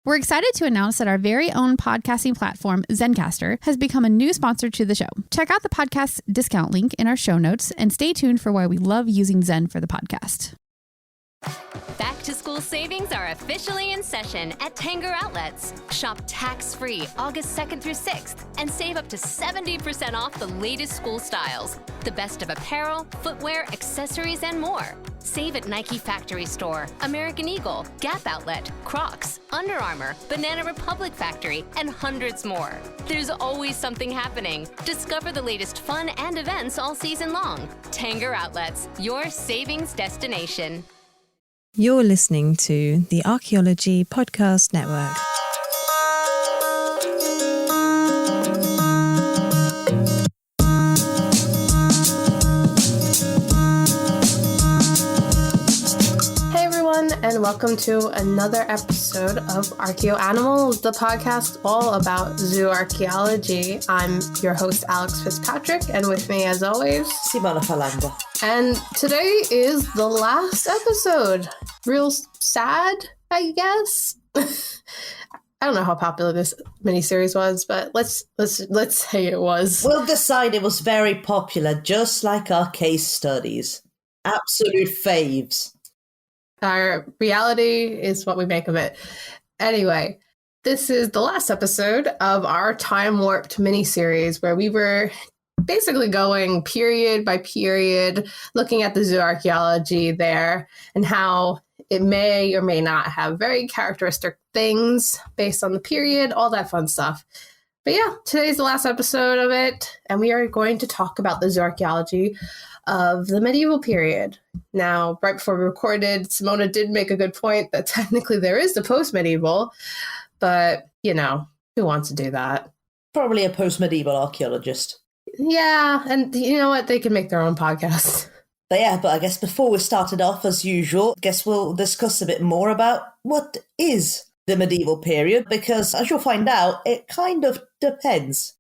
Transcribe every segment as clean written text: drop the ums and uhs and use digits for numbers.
We're excited to announce that our very own podcasting platform, Zencastr, has become a new sponsor to the show. Check out the podcast's discount link in our show notes and stay tuned for why we love using Zen for the podcast. Back to school savings are officially in session at Tanger Outlets. Shop tax-free August 2nd through 6th and save up to 70% off the latest school styles. The best of apparel, footwear, accessories, and more. Save at Nike Factory Store, American Eagle, Gap Outlet, Crocs, Under Armour, Banana Republic Factory, and hundreds more. There's always something happening. Discover the latest fun and events all season long. Tanger Outlets, your savings destination. You're listening to the Archaeology Podcast Network. And welcome to another episode of Archaeo Animals, the podcast all about zooarchaeology. I'm your host, Alex Fitzpatrick, and with me, as always, Simona Falanga. And today is the last episode. Real sad, I guess. I don't know how popular this miniseries was, but let's say it was. We'll decide it was very popular, just like our case studies. Absolute faves. Our reality is what we make of it. Anyway, this is the last episode of our time warped miniseries where we were basically going period by period, looking at the zooarchaeology there and how it may or may not have very characteristic things based on the period, all that fun stuff. But yeah, today's the last episode of it, and we are going to talk about the zooarchaeology of the medieval period. Now, right before we recorded, Simona did make a good point that technically there is the post-medieval, but, you know, who wants to do that? Probably a post-medieval archaeologist. Yeah, and you know what? They can make their own podcast. But I guess before we started off, as usual, I guess we'll discuss a bit more about what is the medieval period, because as you'll find out, it kind of depends.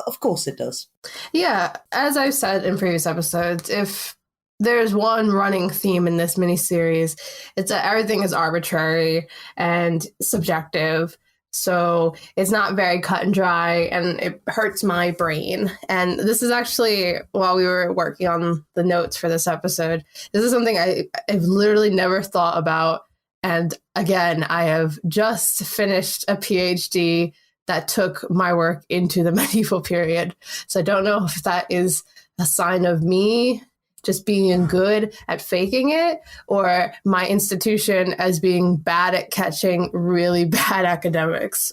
Of course it does. Yeah, as I've said in previous episodes, if there's one running theme in this miniseries, it's that everything is arbitrary and subjective. So it's not very cut and dry, and it hurts my brain. And this is actually, while we were working on the notes for this episode, this is something I've literally never thought about. And again, I have just finished a PhD that took my work into the medieval period. So I don't know if that is a sign of me just being good at faking it, or my institution as being bad at catching really bad academics.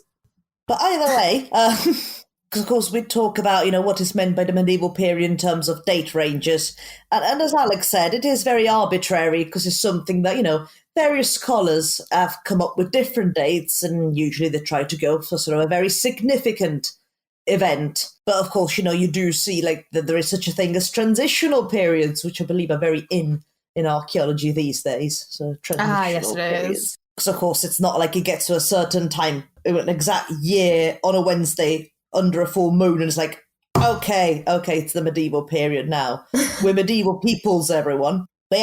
But either way, because of course we talk about, what is meant by the medieval period in terms of date ranges. And as Alex said, it is very arbitrary because it's something that, various scholars have come up with different dates, and usually they try to go for sort of a very significant event. But of course, you do see that there is such a thing as transitional periods, which I believe are very in archaeology these days. So transitional yes, it is. Because of course, it's not like it gets to a certain time, an exact year on a Wednesday under a full moon, and it's like, okay, it's the medieval period now. We're medieval peoples, everyone. But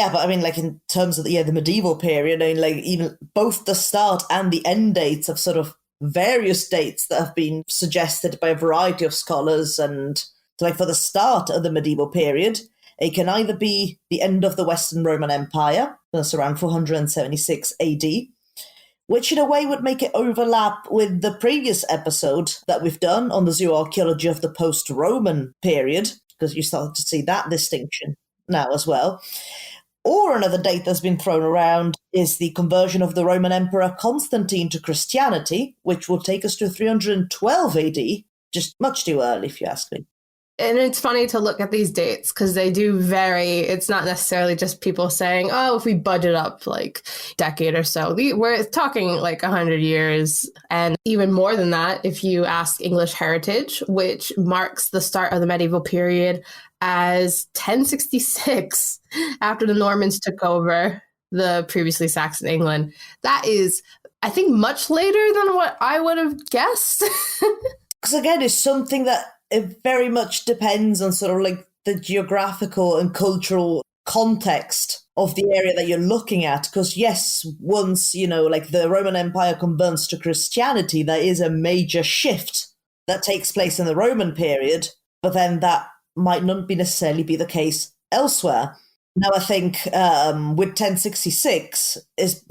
in terms of the medieval period, even both the start and the end dates of sort of various dates that have been suggested by a variety of scholars. And so, for the start of the medieval period, it can either be the end of the Western Roman Empire, that's around 476 AD, which in a way would make it overlap with the previous episode that we've done on the zooarchaeology of the post-Roman period, because you start to see that distinction now as well. Or another date that's been thrown around is the conversion of the Roman Emperor Constantine to Christianity, which will take us to 312 AD, just much too early, if you ask me. And it's funny to look at these dates because they do vary. It's not necessarily just people saying, oh, if we budget up like a decade or so. We're talking like 100 years. And even more than that, if you ask English Heritage, which marks the start of the medieval period as 1066, after the Normans took over the previously Saxon England. That is, I think, much later than what I would have guessed. Because again, it's something that it very much depends on sort of like the geographical and cultural context of the area that you're looking at. Because yes, once, like the Roman Empire converts to Christianity, there is a major shift that takes place in the Roman period, but then that might not necessarily be the case elsewhere. Now, I think with 1066 is,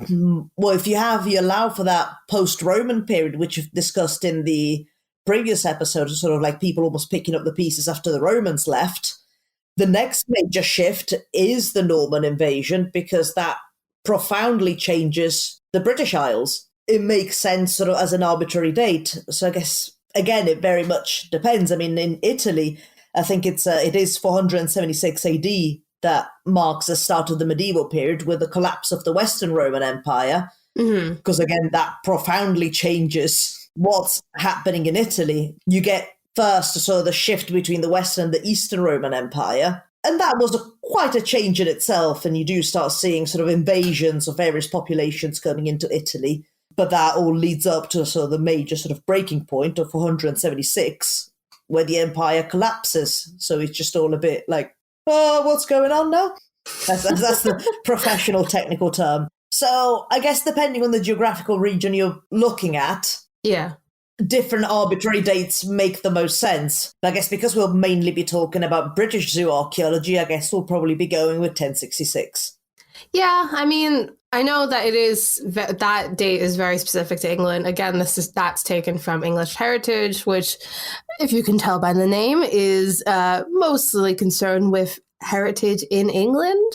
well, if you allow for that post-Roman period, which you've discussed in the previous episode, sort of like people almost picking up the pieces after the Romans left, the next major shift is the Norman invasion, because that profoundly changes the British Isles. It makes sense sort of as an arbitrary date. So I guess, again, it very much depends. I mean, in Italy, I think it is 476 AD that marks the start of the medieval period with the collapse of the Western Roman Empire. Because again, that profoundly changes what's happening in Italy. You get first sort of the shift between the Western and the Eastern Roman Empire. And that was quite a change in itself. And you do start seeing sort of invasions of various populations coming into Italy. But that all leads up to sort of the major sort of breaking point of 476, where the empire collapses. So it's just all a bit like, oh, what's going on now? That's the professional technical term. So I guess depending on the geographical region you're looking at, different arbitrary dates make the most sense. But I guess because we'll mainly be talking about British zooarchaeology, I guess we'll probably be going with 1066. Yeah, I mean, I know that that date is very specific to England. Again, that's taken from English Heritage, which, if you can tell by the name, is mostly concerned with heritage in England.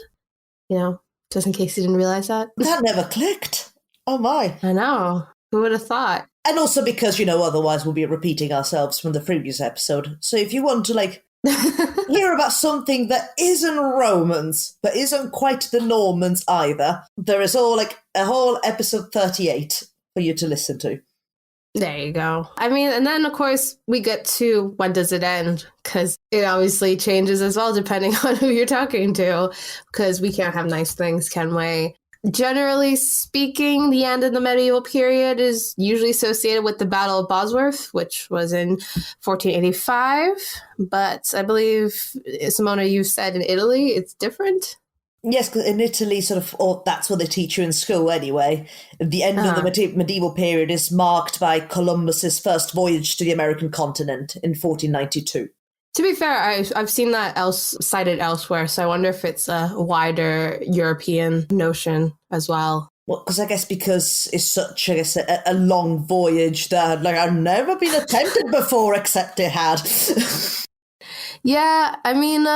Just in case you didn't realize that. That never clicked. Oh my. I know. Who would have thought? And also because, otherwise we'll be repeating ourselves from the previous episode. So if you want to, hear about something that isn't Romans, but isn't quite the Normans either, there is a whole episode 38 for you to listen to. There you go. I mean, and then, of course, we get to when does it end? Because it obviously changes as well, depending on who you're talking to, because we can't have nice things, can we? Generally speaking, the end of the medieval period is usually associated with the Battle of Bosworth, which was in 1485. But I believe, Simona, you said in Italy, it's different? Yes, because in Italy, that's what they teach you in school anyway. The end of the medieval period is marked by Columbus's first voyage to the American continent in 1492. To be fair, I've seen that cited elsewhere, so I wonder if it's a wider European notion as well. Well, because it's such, I guess, a long voyage that I've never been attempted before, except it had. Yeah, I mean,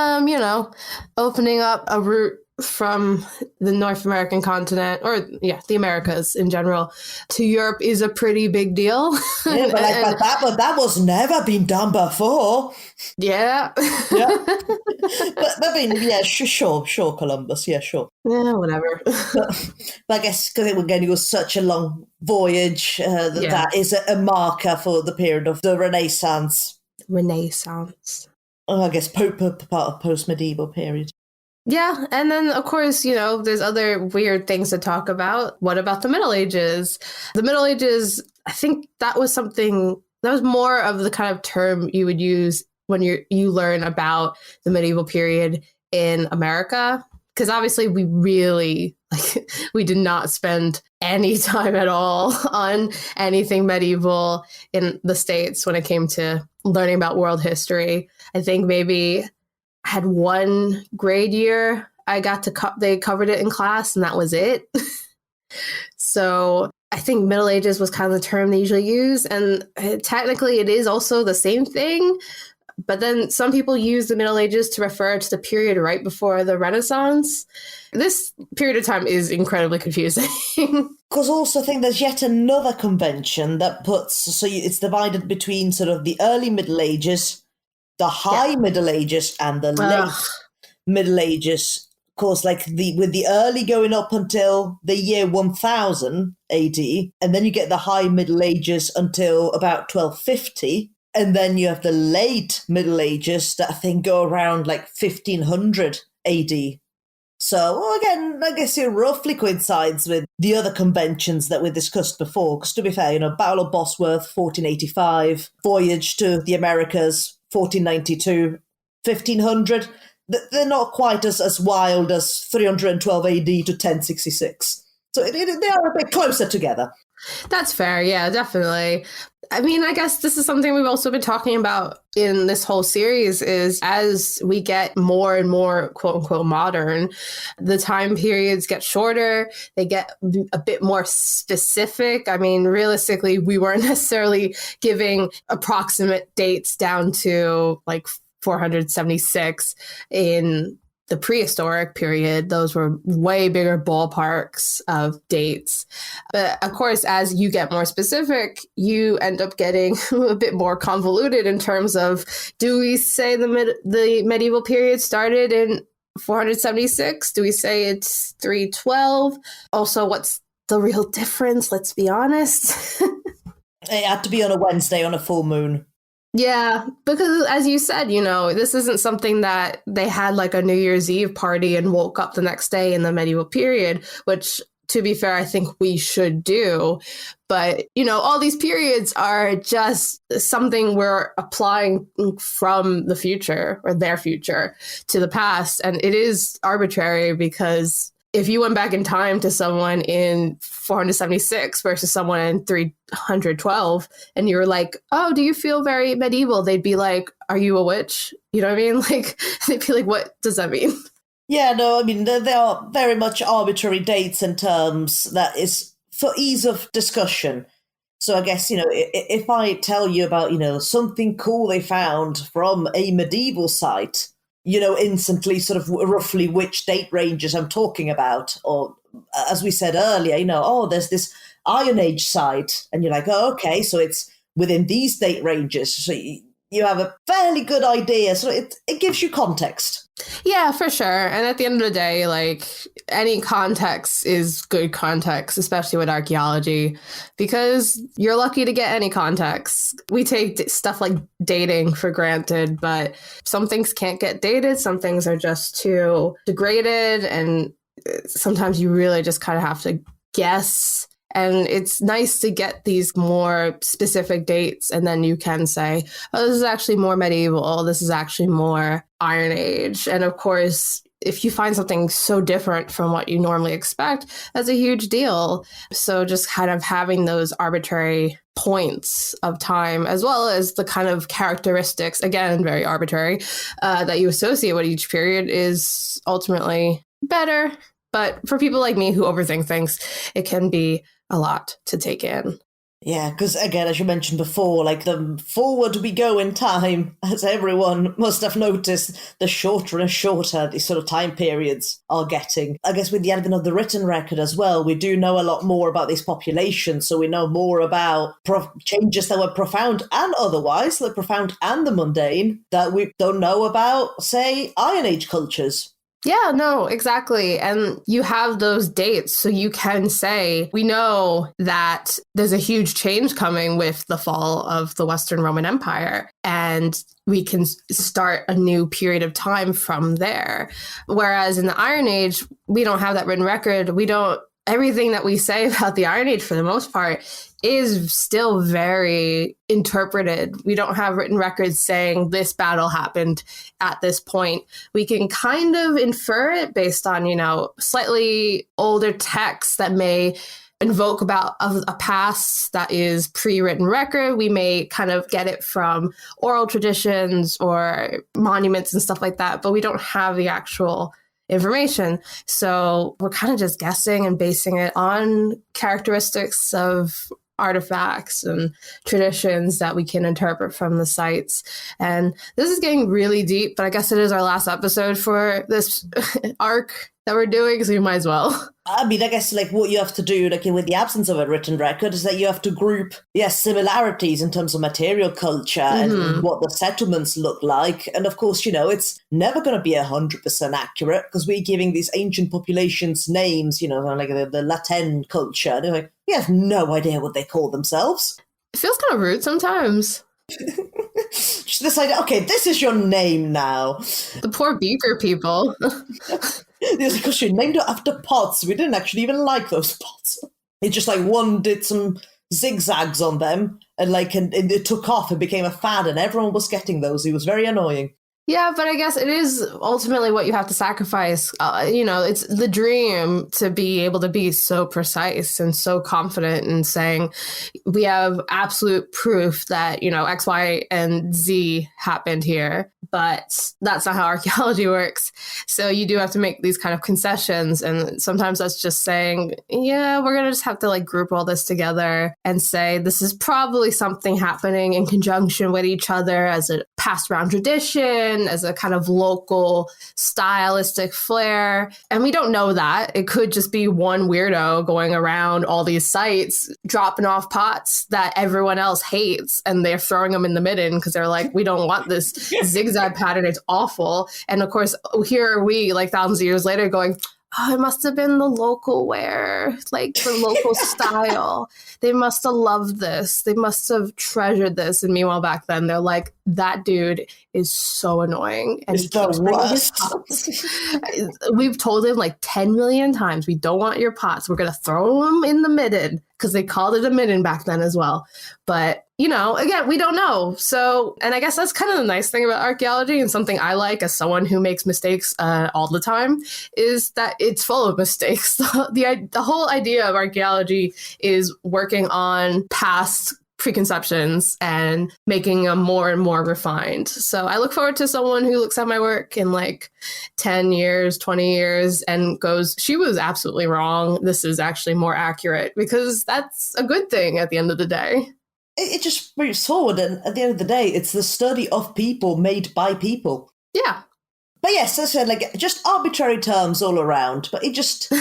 opening up a route from the North American continent, or the Americas in general, to Europe is a pretty big deal. Yeah, but that was never been done before. Yeah. Yeah. But I mean, yeah, sure, Columbus, yeah, sure. Yeah, whatever. But I guess because it was such a long voyage, that is a marker for the period of the Renaissance. I guess part of post-medieval period. Yeah, and then, of course, there's other weird things to talk about. What about the Middle Ages? The Middle Ages, I think that was more of the kind of term you would use when you learn about the medieval period in America. Because obviously we really, we did not spend any time at all on anything medieval in the States when it came to learning about world history. I think maybe had one grade year I got to they covered it in class, and that was it. So I think Middle Ages was kind of the term they usually use, and technically it is also the same thing, but then some people use the Middle Ages to refer to the period right before the Renaissance. This period of time is incredibly confusing. Because also I think there's yet another convention that it's divided between sort of the early Middle Ages, the high Middle Ages, and the late Middle Ages. Of course, with the early going up until the year 1000 AD, and then you get the high Middle Ages until about 1250, and then you have the late Middle Ages that I think go around 1500 AD. So again, I guess it roughly coincides with the other conventions that we discussed before. Because to be fair, Battle of Bosworth, 1485, voyage to the Americas, 1492, 1500. they're not quite as wild as 312 AD to 1066. So they are a bit closer together. That's fair. Yeah, definitely. I mean, I guess this is something we've also been talking about in this whole series is as we get more and more quote unquote modern, the time periods get shorter. They get a bit more specific. I mean, realistically, we weren't necessarily giving approximate dates down to like 476 in the prehistoric period. Those were way bigger ballparks of dates. But of course, as you get more specific, you end up getting a bit more convoluted in terms of, do we say the medieval period started in 476? Do we say it's 312? Also, what's the real difference? Let's be honest. It had to be on a Wednesday on a full moon. Yeah, because as you said, this isn't something that they had like a New Year's Eve party and woke up the next day in the medieval period, which, to be fair, I think we should do. But, all these periods are just something we're applying from the future or their future to the past. And it is arbitrary because if you went back in time to someone in 476 versus someone in 312 and you were like, oh, do you feel very medieval? They'd be like, are you a witch? You know what I mean? Like, they'd be like, what does that mean? Yeah, no, I mean, they are very much arbitrary dates and terms that is for ease of discussion. So I guess, if I tell you about, something cool they found from a medieval site, instantly sort of roughly which date ranges I'm talking about. Or as we said earlier, there's this Iron Age site. And you're like, oh, okay, so it's within these date ranges. So you have a fairly good idea. So it gives you context. Yeah, for sure. And at the end of the day, like, any context is good context, especially with archaeology, because you're lucky to get any context. We take stuff like dating for granted, but some things can't get dated. Some things are just too degraded. And sometimes you really just kind of have to guess. And it's nice to get these more specific dates. And then you can say, oh, this is actually more medieval. This is actually more Iron Age. And of course, if you find something so different from what you normally expect, that's a huge deal. So just kind of having those arbitrary points of time, as well as the kind of characteristics, again, very arbitrary, that you associate with each period is ultimately better. But for people like me who overthink things, it can be a lot to take in. Yeah, because again, as you mentioned before, like the forward we go in time, as everyone must have noticed, the shorter and shorter these sort of time periods are getting. I guess with the advent of the written record as well, we do know a lot more about these populations. So we know more about changes that were profound and otherwise, the profound and the mundane, that we don't know about, say, Iron Age cultures. Yeah, no, exactly. And you have those dates, so you can say, we know that there's a huge change coming with the fall of the Western Roman Empire, and we can start a new period of time from there. Whereas in the Iron Age, we don't have that written record. Everything that we say about the Iron Age, for the most part, is still very interpreted. We don't have written records saying this battle happened at this point. We can kind of infer it based on, slightly older texts that may invoke about a past that is pre-written record. We may kind of get it from oral traditions or monuments and stuff like that, but we don't have the actual information. So we're kind of just guessing and basing it on characteristics of artifacts and traditions that we can interpret from the sites. And this is getting really deep, but I guess it is our last episode for this arc that we're doing, so you might as well. I mean, I guess like what you have to do, like with the absence of a written record, is that you have to group, similarities in terms of material culture and what the settlements look like. And of course, it's never going to be 100% accurate because we're giving these ancient populations names, like the Latin culture. And they're like, we have no idea what they call themselves. It feels kind of rude sometimes. Just this idea, okay, this is your name now. The poor Beaker people. It's because you named it after pots. We didn't actually even like those pots. It's just like one did some zigzags on them and it took off and became a fad and everyone was getting those. It was very annoying. Yeah, but I guess it is ultimately what you have to sacrifice. It's the dream to be able to be so precise and so confident in saying we have absolute proof that, X, Y, and Z happened here. But that's not how archaeology works. So you do have to make these kind of concessions. And sometimes that's just saying, yeah, we're going to just have to group all this together and say this is probably something happening in conjunction with each other as a passed around tradition, as a kind of local stylistic flair. And we don't know that. It could just be one weirdo going around all these sites, dropping off pots that everyone else hates. And they're throwing them in the midden because they're like, we don't want this zigzag pattern. It's awful. And of course, here are we thousands of years later going, oh, it must have been the local wear, the local style. They must have loved this. They must have treasured this. And meanwhile, back then, they're like, that dude is so annoying. And it's the worst. We've told him 10 million times, we don't want your pots. We're going to throw them in the midden, because they called it a midden back then as well. But, again, we don't know. So, and I guess that's kind of the nice thing about archaeology, and something I like as someone who makes mistakes all the time, is that it's full of mistakes. The whole idea of archaeology is working on past preconceptions and making them more and more refined. So I look forward to someone who looks at my work in 10 years, 20 years and goes, she was absolutely wrong. This is actually more accurate, because that's a good thing at the end of the day. It just moves forward, and at the end of the day, it's the study of people made by people. Yeah. But yes, as I said, just arbitrary terms all around, but it just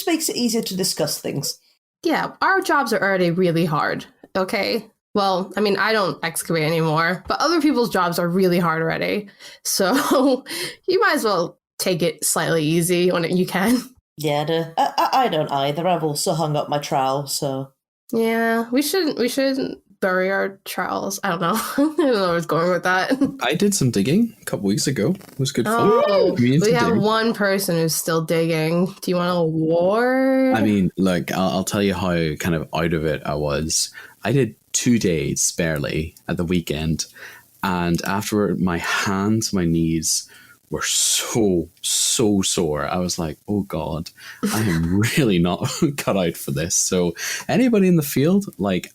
makes it easier to discuss things. Yeah, our jobs are already really hard. Okay. Well, I mean, I don't excavate anymore, but other people's jobs are really hard already. So you might as well take it slightly easy when you can. Yeah, I don't either. I've also hung up my trowel, so. Yeah, we shouldn't bury our trowels. I don't know. I don't know where I was going with that. I did some digging a couple weeks ago. It was good fun. Oh, we have one person who's still digging. Do you want to award? I mean, I'll tell you how kind of out of it I was. I did 2 days barely at the weekend, and after my hands, my knees were so sore. I was like, oh God, I am really not cut out for this. So anybody in the field,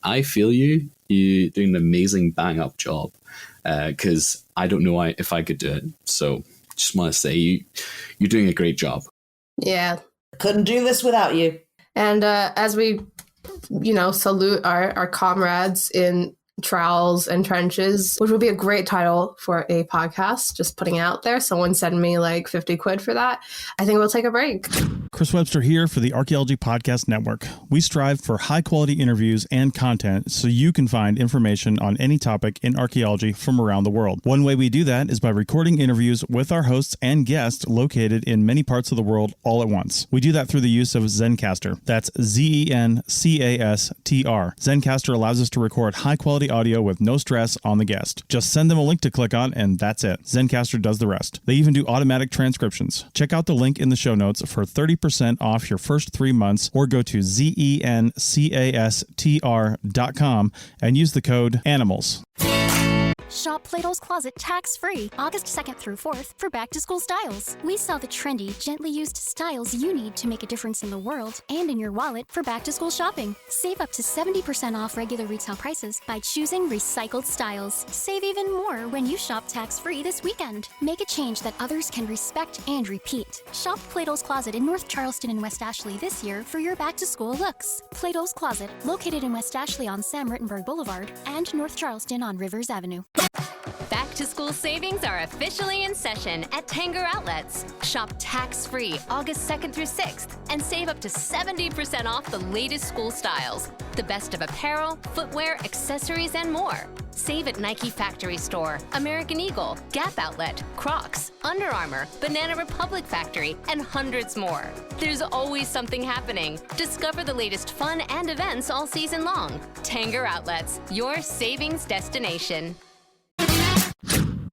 I feel you doing an amazing bang up job, because I don't know if I could do it. So just want to say you're doing a great job. Yeah. Couldn't do this without you. And as we, salute our comrades in trowels and trenches, which would be a great title for a podcast, just putting it out there. Someone send me 50 quid for that. I think we'll take a break. Chris Webster here for the Archaeology Podcast Network. We strive for high-quality interviews and content so you can find information on any topic in archaeology from around the world. One way we do that is by recording interviews with our hosts and guests located in many parts of the world all at once. We do that through the use of Zencastr. That's Zencastr. Zencastr allows us to record high-quality audio with no stress on the guest. Just send them a link to click on, and that's it. Zencastr does the rest. They even do automatic transcriptions. Check out the link in the show notes for 30% off your first 3 months, or go to zencastr.com and use the code ANIMALS. Shop Plato's Closet tax-free August 2nd through 4th for back-to-school styles. We sell the trendy, gently used styles you need to make a difference in the world and in your wallet for back-to-school shopping. Save up to 70% off regular retail prices by choosing recycled styles. Save even more when you shop tax-free this weekend. Make a change that others can respect and repeat. Shop Plato's Closet in North Charleston and West Ashley this year for your back-to-school looks. Plato's Closet, located in West Ashley on Sam Rittenberg Boulevard and North Charleston on Rivers Avenue. Back to school savings are officially in session at Tanger Outlets. Shop tax-free August 2nd through 6th and save up to 70% off the latest school styles. The best of apparel, footwear, accessories, and more. Save at Nike Factory Store, American Eagle, Gap Outlet, Crocs, Under Armour, Banana Republic Factory, and hundreds more. There's always something happening. Discover the latest fun and events all season long. Tanger Outlets, your savings destination.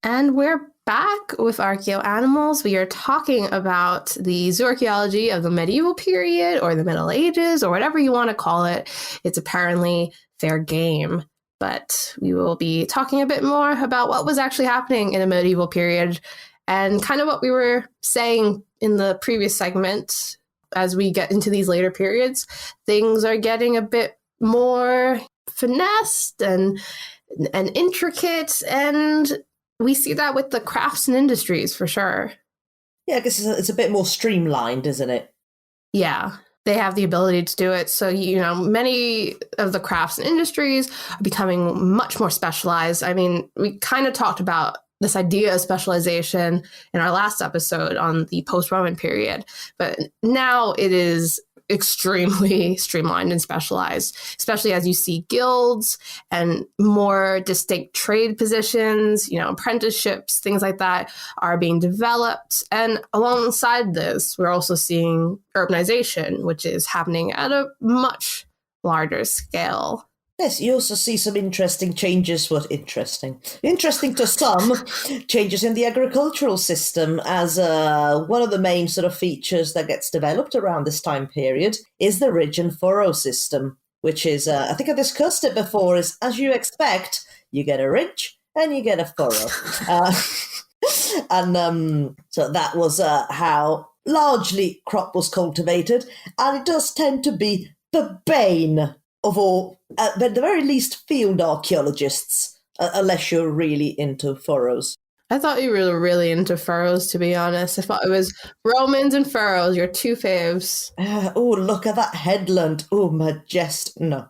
And we're back with Archaeo Animals. We are talking about the zooarchaeology of the medieval period or the Middle Ages or whatever you want to call it. It's apparently fair game. but we will be talking a bit more about what was actually happening in the medieval period and kind of what we were saying in the previous segment. As we get into these later periods, things are getting a bit more finessed and intricate, and we see that with the crafts and industries for sure. Yeah, I guess it's a bit more streamlined, isn't it? Yeah, they have the ability to do it. So, many of the crafts and industries are becoming much more specialized. I mean, we kind of talked about this idea of specialization in our last episode on the post-Roman period, but now it is extremely streamlined and specialized, especially as you see guilds and more distinct trade positions, apprenticeships, things like that are being developed. And alongside this, we're also seeing urbanization, which is happening at a much larger scale. Yes, you also see some interesting changes. Interesting to some, changes in the agricultural system, as one of the main sort of features that gets developed around this time period is the ridge and furrow system, which is, I think I discussed it before, is as you expect, you get a ridge and you get a furrow. So that was how largely crop was cultivated, and it does tend to be the bane of all, at the very least, field archaeologists, unless you're really into furrows. I thought you were really into furrows, to be honest. I thought it was Romans and furrows, your two faves. Oh, look at that headland. Oh, no.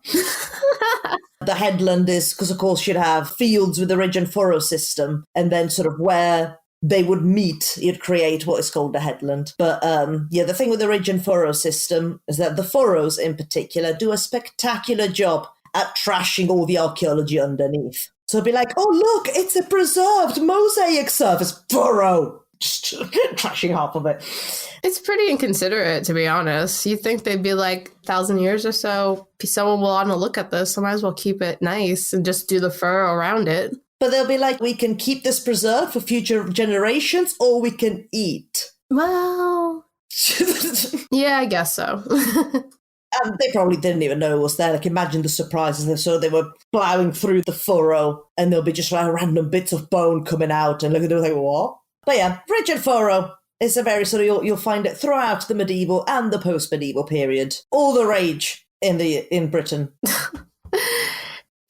The headland is, because of course you'd have fields with a ridge and furrow system, and then sort of where they would meet, you'd create what is called a headland. But the thing with the ridge and furrow system is that the furrows in particular do a spectacular job at trashing all the archaeology underneath. So it'd be like, oh, look, it's a preserved mosaic surface. Furrow! Just trashing half of it. It's pretty inconsiderate, to be honest. You'd think they'd be like 1,000 years or so, someone will want to look at this, so might as well keep it nice and just do the furrow around it. But they'll be like, we can keep this preserved for future generations, or we can eat. Well, yeah, I guess so. And they probably didn't even know it was there. Like, imagine the surprises. So they were plowing through the furrow, and there'll be just like random bits of bone coming out, and look at them like, what? But yeah, ridge and furrow is a very sort of, you'll find it throughout the medieval and the post-medieval period. All the rage in Britain.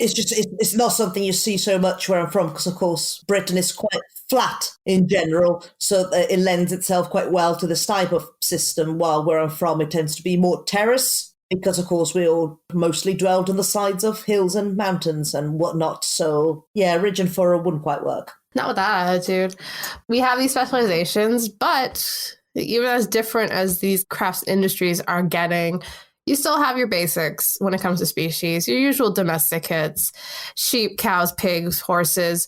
It's not something you see so much where I'm from, because of course Britain is quite flat in general, so it lends itself quite well to this type of system, while where I'm from it tends to be more terrace, because of course we all mostly dwelled on the sides of hills and mountains and whatnot. So yeah, ridge and furrow wouldn't quite work. Not with that attitude. We have these specializations, but even as different as these crafts industries are getting, you still have your basics when it comes to species, your usual domestic hits, sheep, cows, pigs, horses.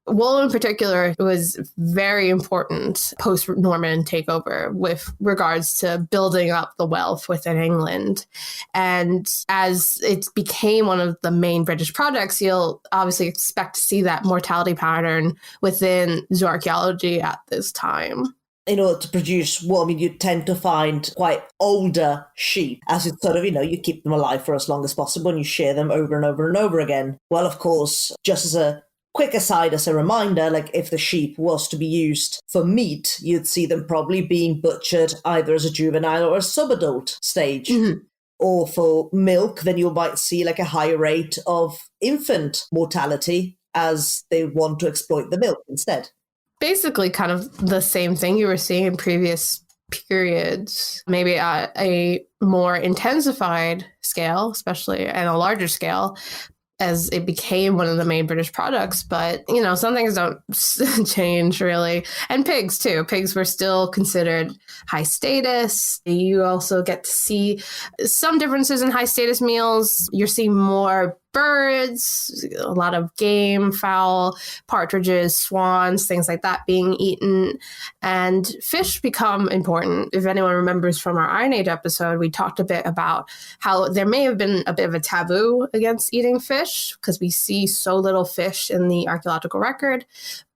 Wool in particular was very important post-Norman takeover with regards to building up the wealth within England. And as it became one of the main British products, you'll obviously expect to see that mortality pattern within zooarchaeology at this time. In order to produce wool, I mean, you tend to find quite older sheep, as it's sort of, you keep them alive for as long as possible and you shear them over and over and over again. Well, of course, just as a quick aside, as a reminder, like if the sheep was to be used for meat, you'd see them probably being butchered either as a juvenile or a subadult stage. Mm-hmm. Or for milk, then you might see like a high rate of infant mortality as they want to exploit the milk instead. Basically kind of the same thing you were seeing in previous periods, maybe at a more intensified scale, especially and a larger scale, as it became one of the main British products. But, some things don't change really. And pigs too. Pigs were still considered high status. You also get to see some differences in high status meals. You're seeing more birds, a lot of game, fowl, partridges, swans, things like that being eaten. And fish become important. If anyone remembers from our Iron Age episode, we talked a bit about how there may have been a bit of a taboo against eating fish because we see so little fish in the archaeological record.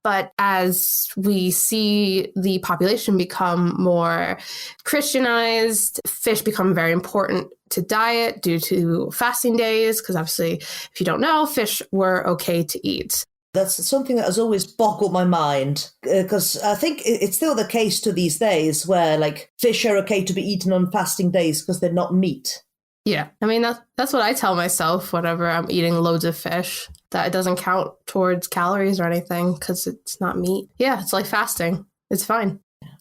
But as we see the population become more Christianized, fish become very important to diet due to fasting days, because obviously, if you don't know, fish were okay to eat. That's something that has always boggled my mind, because I think it's still the case to these days where like fish are okay to be eaten on fasting days because they're not meat. Yeah, I mean, that's what I tell myself whenever I'm eating loads of fish, that it doesn't count towards calories or anything because it's not meat. Yeah, it's like fasting. It's fine.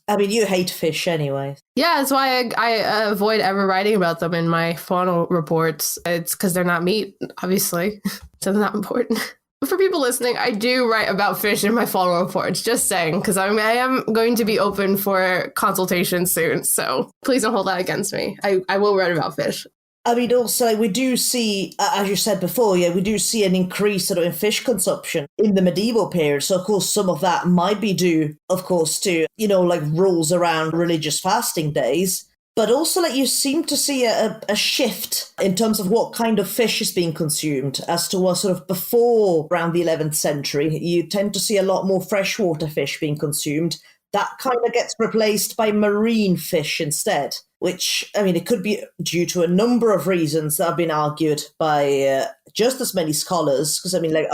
I mean, you hate fish anyway. Yeah, that's why I avoid ever writing about them in my faunal reports. It's because they're not meat, obviously. So they're not important. For people listening, I do write about fish in my faunal reports, just saying, because I am going to be open for consultation soon. So please don't hold that against me. I will write about fish. I mean, also, we do see, as you said before, we do see an increase sort of in fish consumption in the medieval period. So, of course, some of that might be due, of course, to, like rules around religious fasting days. But also, like, you seem to see a shift in terms of what kind of fish is being consumed as to what sort of before around the 11th century. You tend to see a lot more freshwater fish being consumed. That kind of gets replaced by marine fish instead, which, I mean, it could be due to a number of reasons that have been argued by just as many scholars. Because, I mean, like,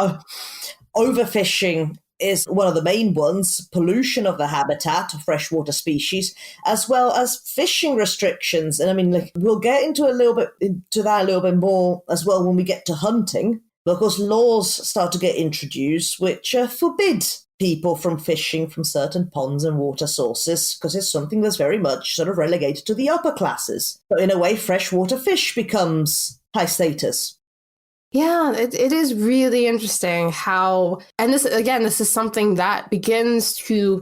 overfishing is one of the main ones, pollution of the habitat of freshwater species, as well as fishing restrictions. And I mean, like, we'll get into that a little bit more as well when we get to hunting. But of course, laws start to get introduced which forbid people from fishing from certain ponds and water sources, because it's something that's very much sort of relegated to the upper classes. So in a way, freshwater fish becomes high status. Yeah, it is really interesting how, and this is something that begins to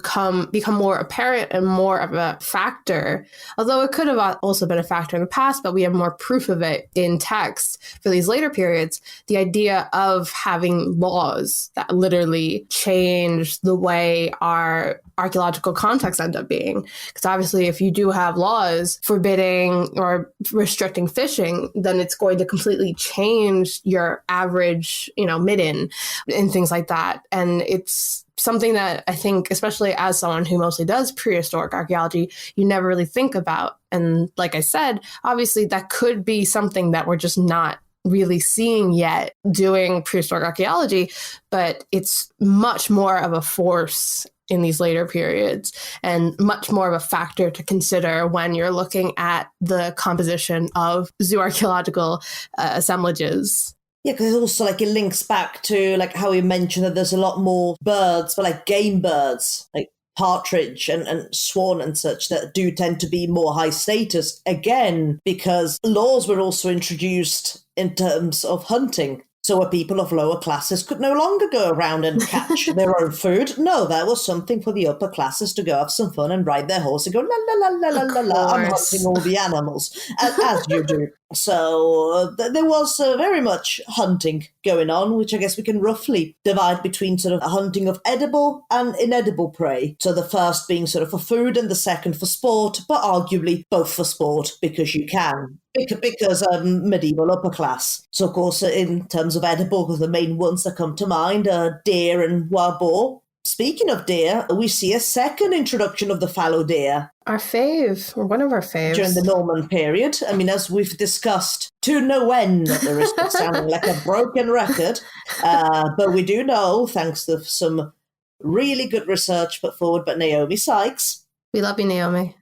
become more apparent and more of a factor, although it could have also been a factor in the past, but we have more proof of it in text for these later periods. The idea of having laws that literally change the way our archaeological contexts end up being. Because obviously, if you do have laws forbidding or restricting fishing, then it's going to completely change your average, midden and things like that. And it's something that I think, especially as someone who mostly does prehistoric archaeology, you never really think about. And like I said, obviously that could be something that we're just not really seeing yet doing prehistoric archaeology, but it's much more of a force in these later periods and much more of a factor to consider when you're looking at the composition of zooarchaeological assemblages. Yeah, because also like it links back to like how we mentioned that there's a lot more birds, but like game birds, like partridge and swan and such, that do tend to be more high status, again, because laws were also introduced in terms of hunting. So where people of lower classes could no longer go around and catch their own food. No, that was something for the upper classes to go have some fun and ride their horse and go, la, la, la, la, la, la, I'm hunting all the animals, as you do. So there was very much hunting going on, which I guess we can roughly divide between sort of a hunting of edible and inedible prey. So the first being sort of for food and the second for sport, but arguably both for sport because you can. Because medieval upper class. So, of course, in terms of edible, the main ones that come to mind are deer and wild boar. Speaking of deer, we see a second introduction of the fallow deer. Our fave, or one of our faves. During the Norman period. I mean, as we've discussed to no end at the risk of sounding like a broken record, but we do know, thanks to some really good research put forward by Naomi Sykes. We love you, Naomi.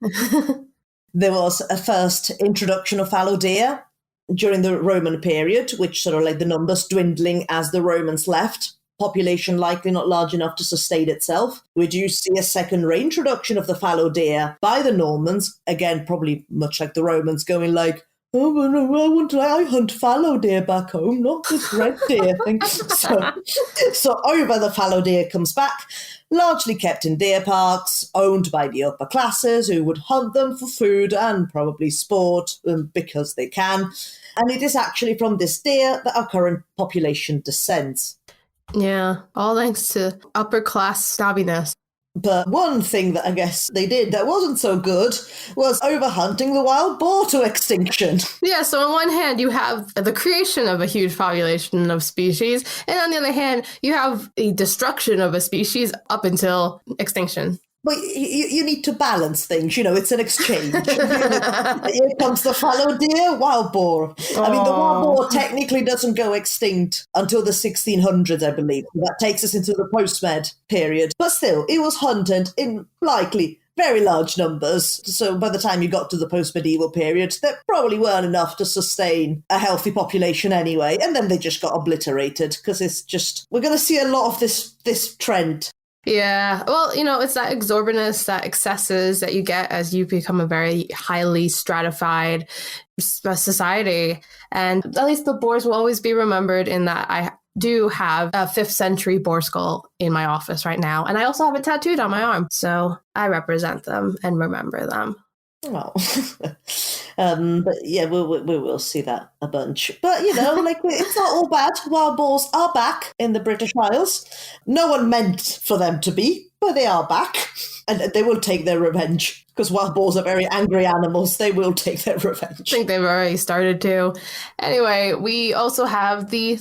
There was a first introduction of fallow deer during the Roman period, which sort of like the numbers dwindling as the Romans left, population likely not large enough to sustain itself. We do see a second reintroduction of the fallow deer by the Normans, again, probably much like the Romans, going like, oh, no, I hunt fallow deer back home, not this red deer thing. So over the fallow deer comes back, largely kept in deer parks, owned by the upper classes who would hunt them for food and probably sport because they can. And it is actually from this deer that our current population descends. Yeah, all thanks to upper class snobbiness. But one thing that I guess they did that wasn't so good was overhunting the wild boar to extinction. Yeah, so on one hand, you have the creation of a huge population of species, and on the other hand, you have the destruction of a species up until extinction. But you need to balance things, it's an exchange. Here comes the fallow deer, wild boar. I mean, the wild boar technically doesn't go extinct until the 1600s, I believe. That takes us into the post-med period. But still, it was hunted in likely very large numbers. So by the time you got to the post-medieval period, there probably weren't enough to sustain a healthy population anyway. And then they just got obliterated because it's just, we're going to see a lot of this trend. Yeah, well, it's that exorbitance, that excesses that you get as you become a very highly stratified society. And at least the boars will always be remembered in that I do have a 5th century boar skull in my office right now. And I also have it tattooed on my arm. So I represent them and remember them. Oh. But yeah, we will see that a bunch. But, it's not all bad. Wild boars are back in the British Isles. No one meant for them to be, but they are back. And they will take their revenge. Because wild boars are very angry animals. They will take their revenge. I think they've already started to. Anyway, we also have the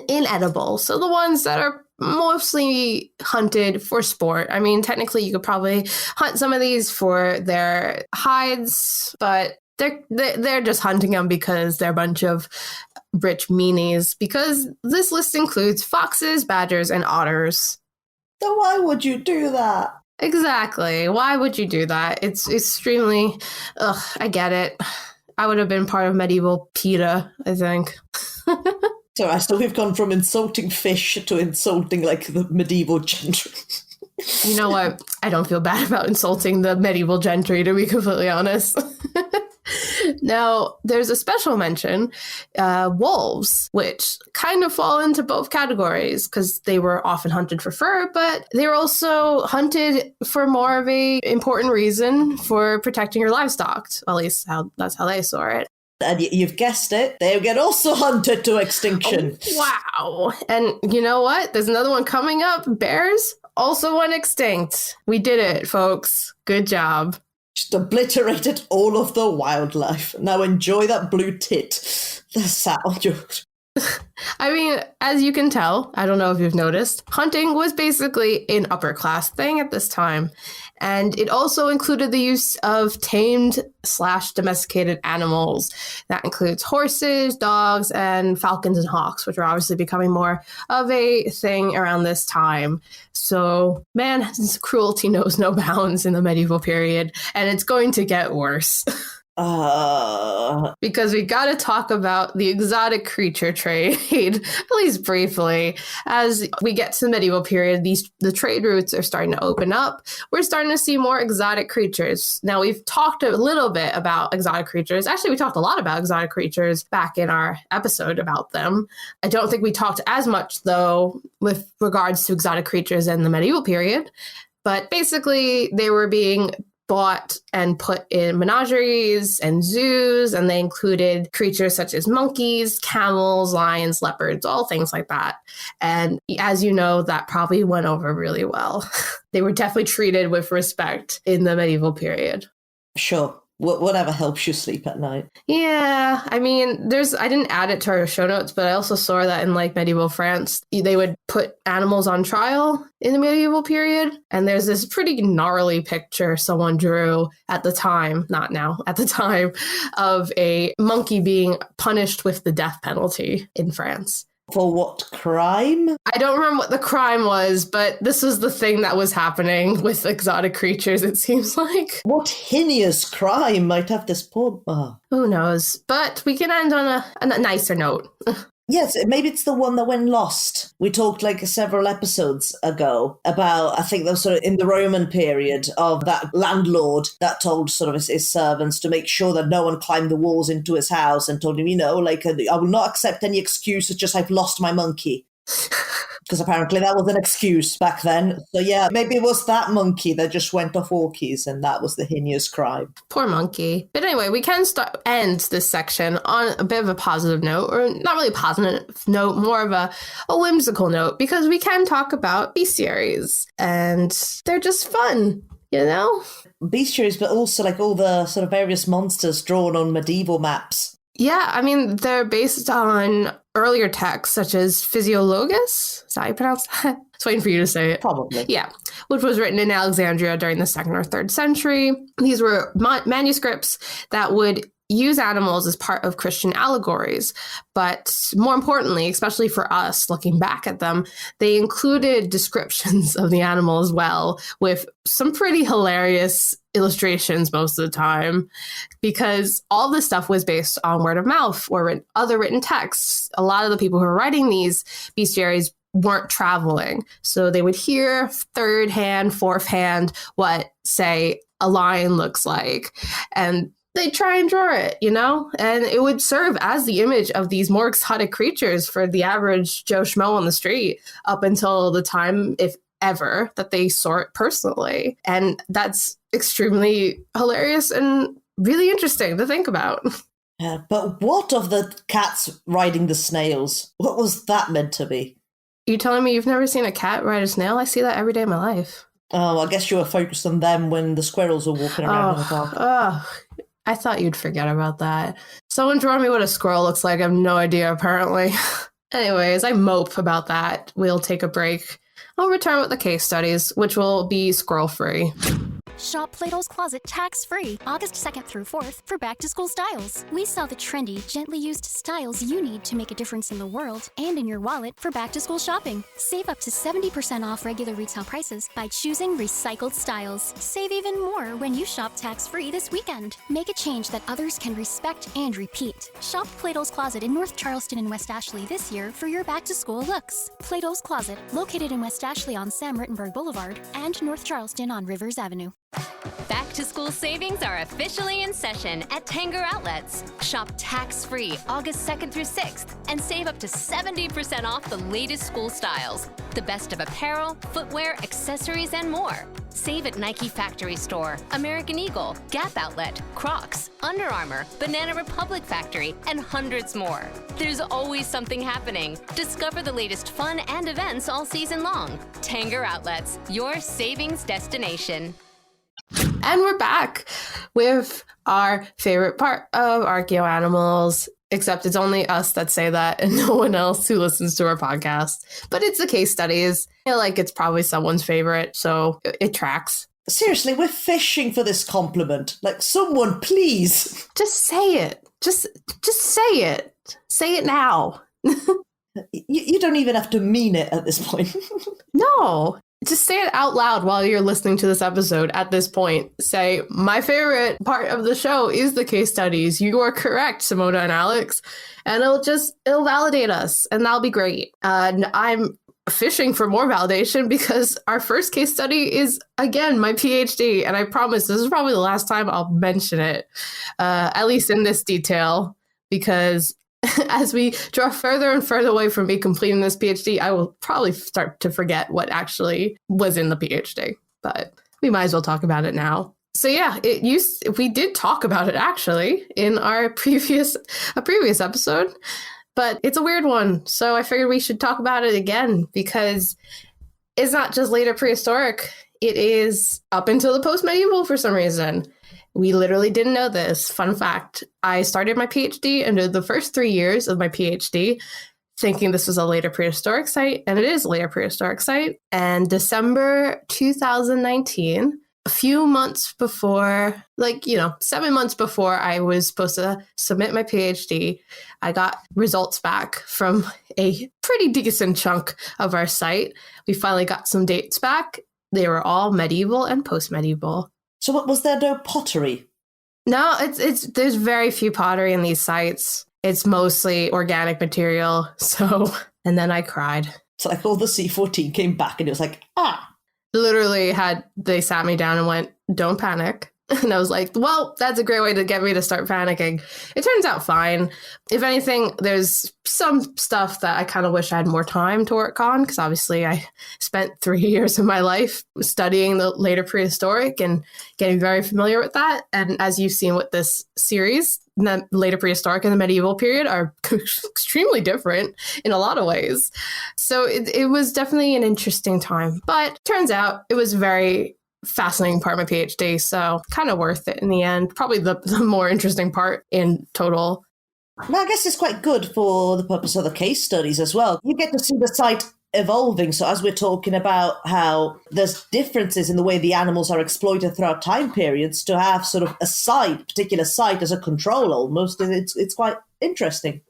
inedible. So the ones that are mostly hunted for sport. I mean, technically you could probably hunt some of these for their hides, but they're just hunting them because they're a bunch of rich meanies, because this list includes foxes, badgers, and otters. So why would you do that? Exactly. Why would you do that? It's extremely, I get it. I would have been part of medieval PETA, I think. So we've gone from insulting fish to insulting the medieval gentry. You know what? I don't feel bad about insulting the medieval gentry, to be completely honest. Now, there's a special mention, wolves, which kind of fall into both categories because they were often hunted for fur, but they were also hunted for more of a important reason for protecting your livestock. At least that's how they saw it. And you've guessed it, they get also hunted to extinction. Oh, wow. And you know what? There's another one coming up. Bears also went extinct. We did it, folks. Good job. Just obliterated all of the wildlife. Now enjoy that blue tit. That's sound. I mean, as you can tell, I don't know if you've noticed, hunting was basically an upper class thing at this time. And it also included the use of tamed/domesticated animals. That includes horses, dogs, and falcons and hawks, which are obviously becoming more of a thing around this time. So, man, cruelty knows no bounds in the medieval period, and it's going to get worse. Because we got to talk about the exotic creature trade, at least briefly. As we get to the medieval period, the trade routes are starting to open up. We're starting to see more exotic creatures. Now, we've talked a little bit about exotic creatures. Actually, we talked a lot about exotic creatures back in our episode about them. I don't think we talked as much, though, with regards to exotic creatures in the medieval period. But basically, they were being bought and put in menageries and zoos, and they included creatures such as monkeys, camels, lions, leopards, all things like that. And as you know, that probably went over really well. They were definitely treated with respect in the medieval period. Sure. Whatever helps you sleep at night. Yeah, I mean, I didn't add it to our show notes, but I also saw that in medieval France, they would put animals on trial in the medieval period. And there's this pretty gnarly picture someone drew at the time, not now, at the time, of a monkey being punished with the death penalty in France. For what crime? I don't remember what the crime was, but this was the thing that was happening with exotic creatures, it seems like. What heinous crime might have this poor... Who knows? But we can end on a nicer note. Yes, maybe it's the one that went lost. We talked several episodes ago about, I think that was sort of in the Roman period, of that landlord that told sort of his servants to make sure that no one climbed the walls into his house, and told him, I will not accept any excuses, just I've lost my monkey. Because apparently that was an excuse back then. So yeah, maybe it was that monkey that just went off Orkies and that was the heinous crime. Poor monkey. But anyway, we can end this section on a bit of a positive note, or not really a positive note, more of a whimsical note, because we can talk about bestiaries and they're just fun, you know? Bestiaries, but also like all the sort of various monsters drawn on medieval maps. Yeah, I mean, they're based on earlier texts such as Physiologus. Is that how you pronounce that? I was waiting for you to say it. Probably. Yeah, which was written in Alexandria during the 2nd or 3rd century. These were manuscripts that would use animals as part of Christian allegories. But more importantly, especially for us looking back at them, they included descriptions of the animal as well, with some pretty hilarious illustrations most of the time, because all this stuff was based on word of mouth or other written texts. A lot of the people who were writing these bestiaries weren't traveling. So they would hear third hand, fourth hand, what, say, a lion looks like. And they try and draw it, you know, and it would serve as the image of these more exotic creatures for the average Joe Schmo on the street up until the time, if ever, that they saw it personally. And that's extremely hilarious and really interesting to think about. Yeah, but what of the cats riding the snails? What was that meant to be? You telling me you've never seen a cat ride a snail? I see that every day of my life. Oh, I guess you were focused on them when the squirrels were walking around in the park. I thought you'd forget about that. Someone draw me what a squirrel looks like. I have no idea, apparently. Anyways, I mope about that. We'll take a break. I'll return with the case studies, which will be squirrel-free. Shop Plato's Closet tax-free August 2nd through 4th for back-to-school styles. We sell the trendy, gently used styles you need to make a difference in the world and in your wallet for back-to-school shopping. Save up to 70% off regular retail prices by choosing recycled styles. Save even more when you shop tax-free this weekend. Make a change that others can respect and repeat. Shop Plato's Closet in North Charleston and West Ashley this year for your back-to-school looks. Plato's Closet, located in West Ashley on Sam Rittenberg Boulevard and North Charleston on Rivers Avenue. Back to school savings are officially in session at Tanger Outlets. Shop tax-free August 2nd through 6th and save up to 70% off the latest school styles. The best of apparel, footwear, accessories, and more. Save at Nike Factory Store, American Eagle, Gap Outlet, Crocs, Under Armour, Banana Republic Factory, and hundreds more. There's always something happening. Discover the latest fun and events all season long. Tanger Outlets, your savings destination. And we're back with our favorite part of Archaeo Animals, except it's only us that say that and no one else who listens to our podcast. But it's the case studies. I feel like it's probably someone's favorite, so it tracks. Seriously, we're fishing for this compliment. Like, someone, please. Just say it. Just say it. Say it now. You don't even have to mean it at this point. No. Just say it out loud while you're listening to this episode at this point. Say, my favorite part of the show is the case studies. You are correct, Simona and Alex. And it'll validate us, and that'll be great. And I'm fishing for more validation because our first case study is, again, my PhD. And I promise this is probably the last time I'll mention it, at least in this detail, because as we draw further and further away from me completing this PhD, I will probably start to forget what actually was in the PhD, but we might as well talk about it now. So yeah, we did talk about it actually in our previous episode, but it's a weird one. So I figured we should talk about it again because it's not just later prehistoric. It is up until the post-medieval for some reason. We literally didn't know this. Fun fact, I started my PhD and did the first 3 years of my PhD thinking this was a later prehistoric site, and it is a later prehistoric site. And December 2019, a few months before, 7 months before I was supposed to submit my PhD, I got results back from a pretty decent chunk of our site. We finally got some dates back. They were all medieval and post-medieval. So what, was there no pottery? No, there's very few pottery in these sites. It's mostly organic material. So, and then I cried. It's like all the C14 came back and it was like, Literally they sat me down and went, don't panic. And I was like, well, that's a great way to get me to start panicking. It turns out fine. If anything, there's some stuff that I kind of wish I had more time to work on, because obviously I spent 3 years of my life studying the later prehistoric and getting very familiar with that. And as you've seen with this series, the later prehistoric and the medieval period are extremely different in a lot of ways. So it was definitely an interesting time. But turns out it was very fascinating part of my PhD, so kind of worth it in the end. Probably the more interesting part in total. Well, I guess it's quite good for the purpose of the case studies as well. You get to see the site evolving. So as we're talking about how there's differences in the way the animals are exploited throughout time periods, to have sort of a particular site as a control almost, it's quite interesting.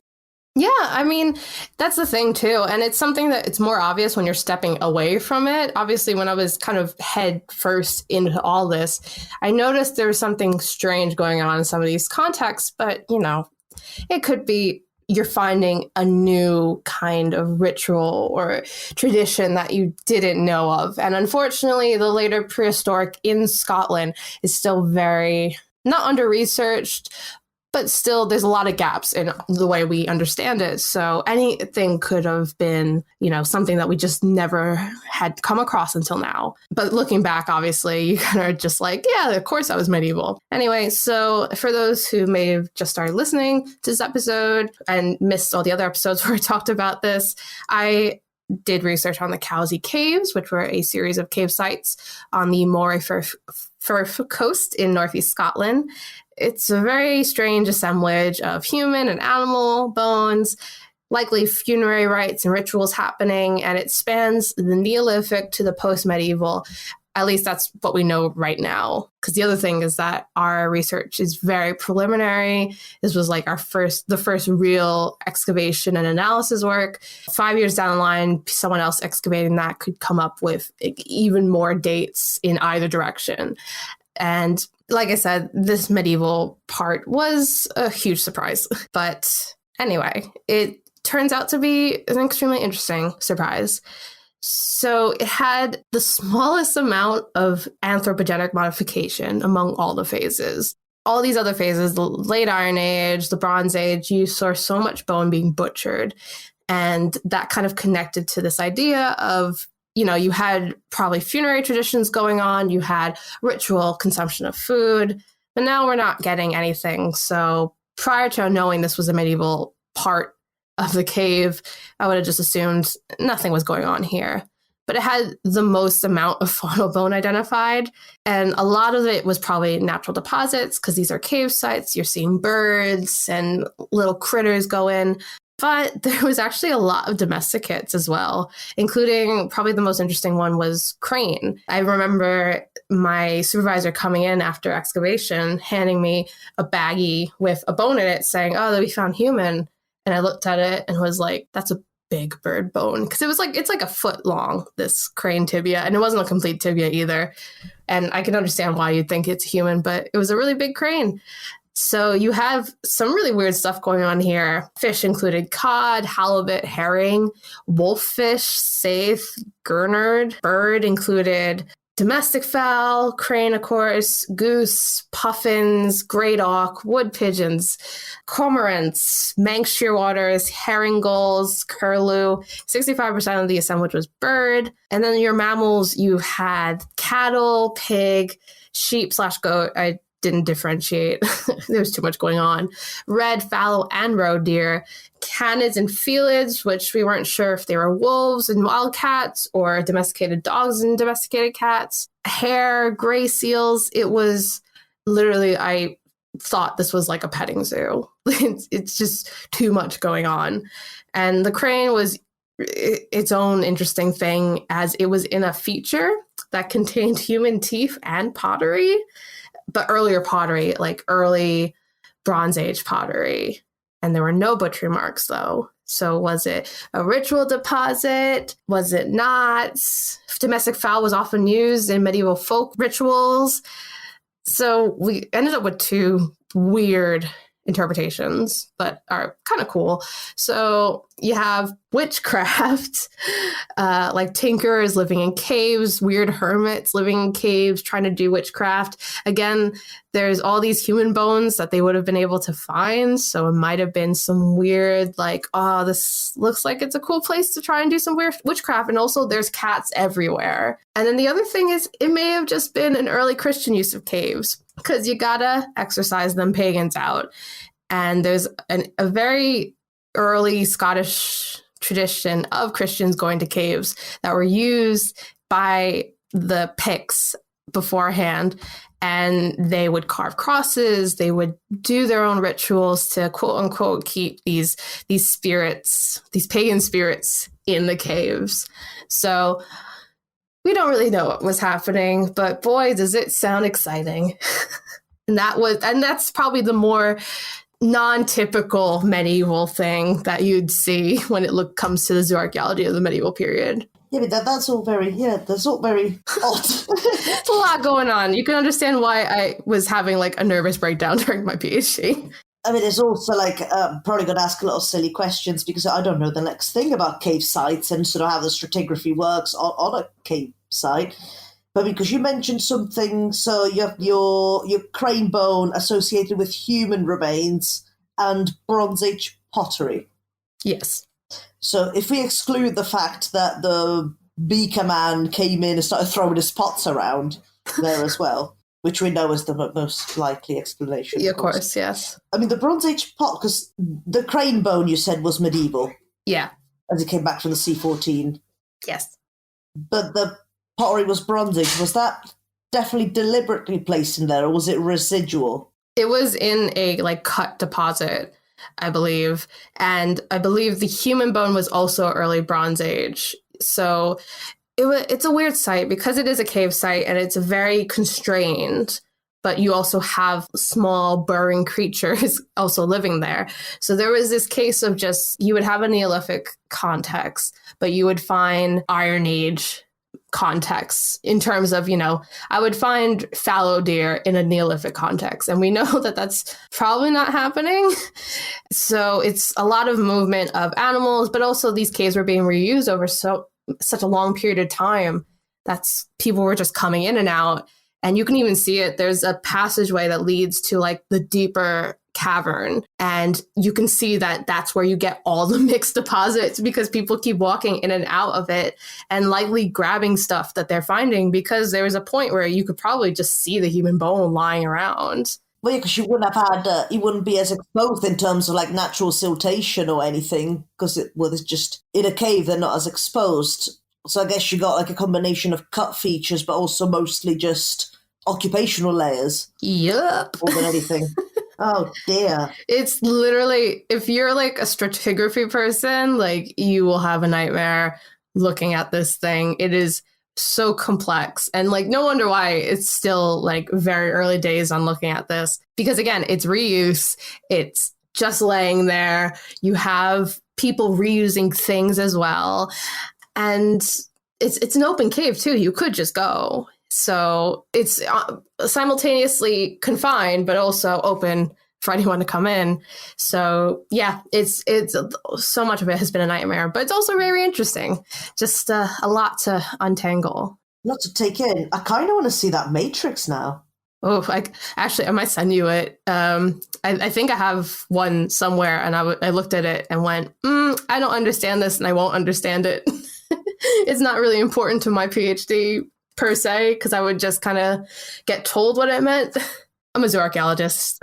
Yeah, I mean, that's the thing too. And it's something that it's more obvious when you're stepping away from it. Obviously, when I was kind of head first into all this, I noticed there was something strange going on in some of these contexts, but it could be you're finding a new kind of ritual or tradition that you didn't know of. And unfortunately, the later prehistoric in Scotland is still very not under-researched, but still, there's a lot of gaps in the way we understand it. So anything could have been, something that we just never had come across until now. But looking back, obviously, you kind of just like, yeah, of course that was medieval. Anyway, so for those who may have just started listening to this episode and missed all the other episodes where I talked about this, I did research on the Covesea Caves, which were a series of cave sites on the Moray Firth coast in northeast Scotland. It's a very strange assemblage of human and animal bones, likely funerary rites and rituals happening, and it spans the Neolithic to the post-medieval. At least that's what we know right now. Because the other thing is that our research is very preliminary. This was like the first real excavation and analysis work. 5 years down the line, someone else excavating that could come up with even more dates in either direction. And like I said, this medieval part was a huge surprise. But anyway, it turns out to be an extremely interesting surprise. So it had the smallest amount of anthropogenic modification among all the phases. All these other phases, the late Iron Age, the Bronze Age, you saw so much bone being butchered. And that kind of connected to this idea of, you had probably funerary traditions going on, you had ritual consumption of food, but now we're not getting anything. So prior to knowing this was a medieval part of the cave, I would have just assumed nothing was going on here. But it had the most amount of faunal bone identified, and a lot of it was probably natural deposits, because these are cave sites. You're seeing birds and little critters go in. But there was actually a lot of domesticates as well, including probably the most interesting one was crane. I remember my supervisor coming in after excavation, handing me a baggie with a bone in it saying, "Oh, we found human." And I looked at it and was like, that's a big bird bone. Because it's like a foot long, this crane tibia. And it wasn't a complete tibia either. And I can understand why you'd think it's human, but it was a really big crane. So you have some really weird stuff going on here. Fish included cod, halibut, herring, wolffish, saithe, gurnard. Bird included domestic fowl, crane, of course, goose, puffins, great auk, wood pigeons, cormorants, Manx shearwaters, herring gulls, curlew. 65% of the assemblage was bird. And then your mammals, you had cattle, pig, sheep/goat. I didn't differentiate. There was too much going on. Red, fallow, and roe deer. Canids and felids, which we weren't sure if they were wolves and wildcats or domesticated dogs and domesticated cats. Hare, gray seals. It was literally, I thought this was like a petting zoo. It's just too much going on. And the crane was its own interesting thing, as it was in a feature that contained human teeth and pottery. But earlier pottery, like early Bronze Age pottery. And there were no butchery marks, though. So was it a ritual deposit? Was it not? Domestic fowl was often used in medieval folk rituals. So we ended up with two weird interpretations, but are kind of cool. So You have witchcraft, like tinkerers living in caves, weird hermits living in caves trying to do witchcraft. Again, there's all these human bones that they would have been able to find. So it might have been some weird, like, oh, this looks like it's a cool place to try and do some weird witchcraft. And also there's cats everywhere. And then the other thing is it may have just been an early Christian use of caves because you gotta exorcise them pagans out. And there's a very early Scottish tradition of Christians going to caves that were used by the Picts beforehand, and they would carve crosses, they would do their own rituals to quote unquote keep these spirits, these pagan spirits in the caves. So we don't really know what was happening, but boy, does it sound exciting. And that's probably the more non-typical medieval thing that you'd see when it comes to the zooarchaeology of the medieval period. Yeah, but that's all very odd. There's a lot going on. You can understand why I was having like a nervous breakdown during my PhD. I mean, it's also like probably going to ask a lot of silly questions because I don't know the next thing about cave sites and sort of how the stratigraphy works on a cave site. But because you mentioned something, so you have your crane bone associated with human remains and Bronze Age pottery. Yes. So if we exclude the fact that the Beaker man came in and started throwing his pots around there as well, which we know is the most likely explanation. Yeah, of course, yes. I mean, the Bronze Age pot, because the crane bone you said was medieval. Yeah. As it came back from the C14. Yes. But the pottery was Bronze Age. Was that definitely deliberately placed in there, or was it residual? It was in a like cut deposit, I believe. And I believe the human bone was also early Bronze Age. So it's a weird site because it is a cave site and it's very constrained, but you also have small burrowing creatures also living there. So there was this case of just, you would have a Neolithic context, but you would find Iron Age context in terms of, I would find fallow deer in a Neolithic context. And we know that that's probably not happening. So it's a lot of movement of animals, but also these caves were being reused over such a long period of time. People were just coming in and out. And you can even see it. There's a passageway that leads to like the deeper cavern. And you can see that that's where you get all the mixed deposits because people keep walking in and out of it and lightly grabbing stuff that they're finding because there was a point where you could probably just see the human bone lying around. Well, yeah, because you wouldn't have had, you wouldn't be as exposed in terms of like natural siltation or anything because it's just in a cave, they're not as exposed. So I guess you got like a combination of cut features, but also mostly just occupational layers. Yep. More than anything. Oh, dear. It's literally, if you're like a stratigraphy person, like you will have a nightmare looking at this thing. It is so complex. And like, no wonder why it's still like very early days on looking at this. Because again, it's reuse. It's just laying there. You have people reusing things as well. And it's an open cave too. You could just go. So it's simultaneously confined, but also open for anyone to come in. So yeah, it's so much of it has been a nightmare, but it's also very interesting. Just a lot to untangle. A lot to take in. I kind of want to see that Matrix now. Oh, I might send you it. I think I have one somewhere, and I looked at it and went, I don't understand this, and I won't understand it. It's not really important to my PhD per se, because I would just kind of get told what it meant. I'm a zooarchaeologist.